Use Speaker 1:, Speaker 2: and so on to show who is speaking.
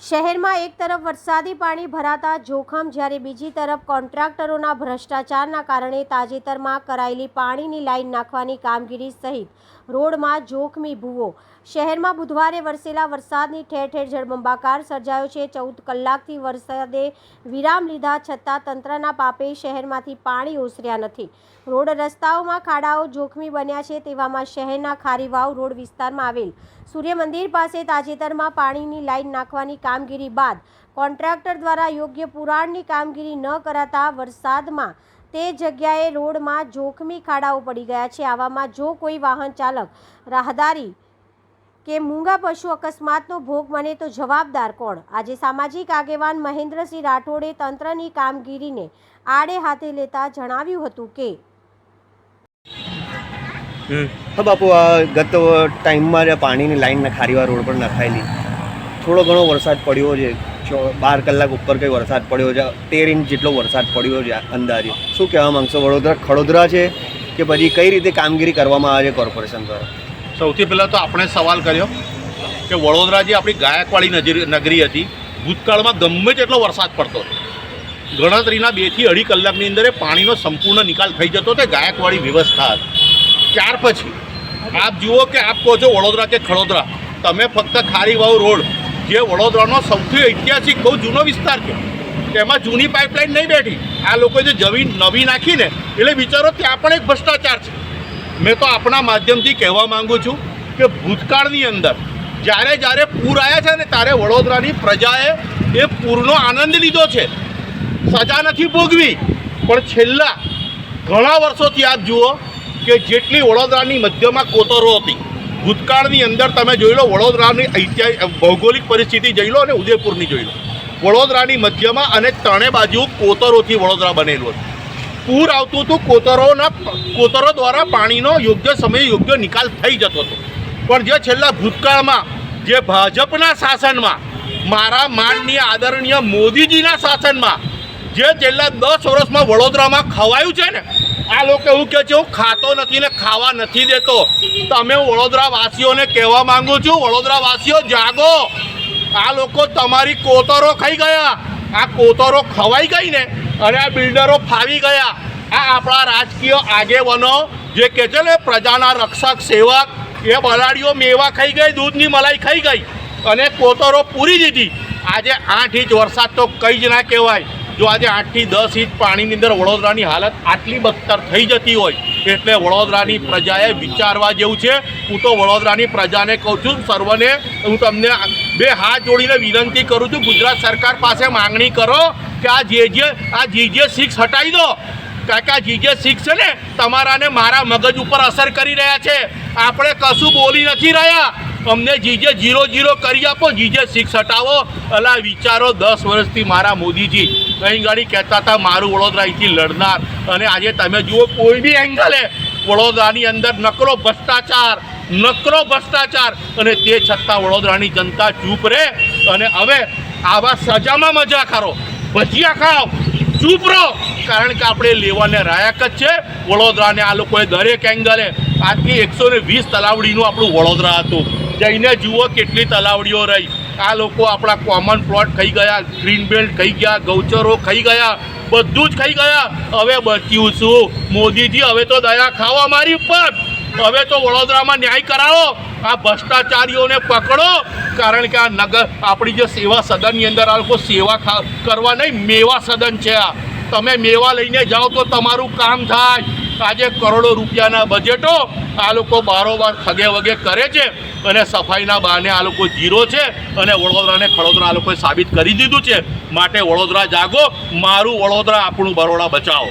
Speaker 1: શહેરમાં એક તરફ વરસાદી પાણી ભરાતા જોખમ, જ્યારે બીજી તરફ કોન્ટ્રાક્ટરોના ભ્રષ્ટાચારના કારણે તાજેતરમાં કરાયેલી પાણીની લાઈન નાખવાની કામગીરી સહિત રોડમાં જોખમી ભૂવો. શહેરમાં બુધવારે વરસેલા વરસાદની ઠેર ઠેર જળબંબાકાર સર્જાયો છે. 14 કલાકથી વરસાદે વિરામ લીધા છતાં તંત્રના પાપે શહેરમાંથી પાણી ઓસર્યા નથી. રોડ રસ્તાઓમાં ખાડાઓ જોખમી બન્યા છે. તેવામાં શહેરના ખારીવાવ રોડ વિસ્તારમાં આવેલ સૂર્ય મંદિર પાસે તાજેતરમાં પાણીની લાઈન નાખવાની કામગીરી બાદ કોન્ટ્રાક્ટર દ્વારા યોગ્ય પુરાણની કામગીરી ન કરાતા વરસાદમાં તે જગ્યાએ રોડમાં જોખમી ખાડાઓ પડી ગયા છે. આવામાં જો કોઈ વાહન ચાલક, રાહદારી કે મૂંગા પશુ અકસ્માતનો ભોગ બને તો જવાબદાર કોણ? આજે સામાજિક આગેવાન મહેન્દ્રસિંહ રાઠોડે તંત્રની કામગીરીને આડે હાથે લેતા જણાવ્યું હતું કે
Speaker 2: હા બાપુ, આ ગત ટાઈમમાં જે પાણીની લાઈન ખારીવા રોડ પર નખાયેલી, થોડો ઘણો વરસાદ પડ્યો છે. 12 કલાક ઉપર કંઈ વરસાદ પડ્યો છે. 13 ઇંચ જેટલો વરસાદ પડ્યો છે અંદાજે. શું કહેવા માંગશો? ખડોદરા છે કે પછી કઈ રીતે કામગીરી કરવામાં આવે છે કોર્પોરેશન દ્વારા?
Speaker 3: સૌથી પહેલાં તો આપણે સવાલ કર્યો કે વડોદરા જે આપણી ગાયકવાડી નગરી હતી, ભૂતકાળમાં ગમે તેટલો વરસાદ પડતો હતો, ગણતરીના 2 થી 2.5 કલાકની અંદર પાણીનો સંપૂર્ણ નિકાલ થઈ જતો તે ગાયકવાડી વ્યવસ્થા હતી. ત્યાર પછી આપ જુઓ કે આપ કહો છો વડોદરા કે ખડોદરા, તમે ફક્ત ખારીવાવ રોડ જે વડોદરાનો સૌથી ઐતિહાસિક બહુ જૂનો વિસ્તાર છે, તેમાં જૂની પાઇપલાઇન નહીં બેઠી. આ લોકોએ જે જમીન નવી નાખીને એટલે વિચારો ત્યાં પણ એક ભ્રષ્ટાચાર છે. મેં તો આપણા માધ્યમથી કહેવા માગું છું કે ભૂતકાળની અંદર જ્યારે પૂર આવ્યા છે ને ત્યારે વડોદરાની પ્રજાએ એ પૂરનો આનંદ લીધો છે, સજા નથી ભોગવી. પણ છેલ્લા ઘણા વર્ષોથી આપ જુઓ કે જેટલી વડોદરાની મધ્યમાં કોતરો હતી, ભૂતકાળની અંદર તમે જોઈ લો, વડોદરાની ભૌગોલિક પરિસ્થિતિ જોઈ લો અને ઉદયપુરની જોઈ લો. વડોદરાની મધ્યમાં અને ત્રણે બાજુ કોતરોથી વડોદરા બનેલું હતું. પૂર આવતું હતું, કોતરો દ્વારા પાણીનો યોગ્ય સમયે યોગ્ય નિકાલ થઈ જતો હતો. પણ જે છેલ્લા ભૂતકાળમાં જે ભાજપના શાસનમાં, મારા માનનીય આદરણીય મોદીજીના શાસનમાં જે છેલ્લા 10 વર્ષમાં વડોદરામાં ખવાયું છે ને, આ લોકો એવું કહે છે હું ખાતો નથી ને ખાવા નથી દેતો. તમે વડોદરાવાસીઓને કહેવા માંગુ છું, વડોદરાવાસીઓ જાગો. આ લોકો તમારી કોતરો ખાઈ ગયા, આ કોતરો ખવાઈ ગઈ ને અને આ બિલ્ડરો ફાવી ગયા. આ આપણા રાજકીય આગેવાનો જે કહે છે ને પ્રજાના રક્ષક સેવક, એ બલાડીઓ મેવા ખાઈ ગઈ, દૂધની મલાઈ ખાઈ ગઈ અને કોતરો પૂરી દીધી. આજે 8 ઇંચ વરસાદ તો કંઈ જ ના કહેવાય. જો આજે 8 થી 10 ઇંચ પાણીની અંદર વડોદરાની હાલત આટલી બદતર થઈ જતી હોય એટલે વડોદરાની પ્રજાએ વિચારવા જેવું છે. હું તો વડોદરાની પ્રજાને કહું છું, સર્વને હું તમને 2 હાથ જોડીને વિનંતી કરું છું, ગુજરાત સરકાર પાસે માંગણી કરો કે આ GJ6 હટાવી દો. કારણ કે આ GJ6 છે ને તમારા ને મારા મગજ ઉપર અસર કરી રહ્યા છે. આપણે કશું બોલી નથી રહ્યા. અમને GJ00 કરી આપો, GJ6 હટાવો. અલા વિચારો, 10 વર્ષથી મારા મોદીજી અહીં ગાડી કહેતા હતા મારું વડોદરા અહીંથી લડનાર, અને આજે તમે જુઓ કોઈ બી એંગલે વડોદરાની અંદર નકરો ભ્રષ્ટાચાર, અને તે છતાં વડોદરાની જનતા ચૂપ રહે. અને હવે આવા સજામાં મજા કરો, ભજીયા ખાઓ, ચૂપ રહો. કારણ કે આપણે લેવાને લાયક જ છે વડોદરાને. આ લોકોએ દરેક એંગલે આજથી 120 તલાવડીનું આપણું વડોદરા હતું, જઈને જુઓ કેટલી તલાવડીઓ રહી. આ લોકો આપણા કોમન પ્લોટ ખાઈ ગયા, ગ્રીન બેલ્ટ ખાઈ ગયા, ગૌચરો ખાઈ ગયા, બધું જ ખાઈ ગયા. હવે બચ્યું શું? મોદીજી હવે તો દયા ખાઓ અમારી ઉપર. હવે તો વડોદરામાં ન્યાય કરાવો, આ ભ્રષ્ટાચારીઓને પકડો. કારણ કે આ નગર આપણી જે સેવા સદનની અંદર આ લોકો સેવા કરવા નહીં, મેવા સદન છે આ. તમે મેવા લઈને જાઓ તો તમારું કામ થાય. આજે કરોડો રૂપિયાના બજેટો આ લોકો બારોબાર ખગે વગે કરે છે અને સફાઈના બહાને આ લોકો જીરો છે. અને વડોદરાને ખડોદરા આ લોકોએ સાબિત કરી દીધું છે. માટે વડોદરા જાગો, મારું વડોદરા, આપણું બરોડા બચાવો.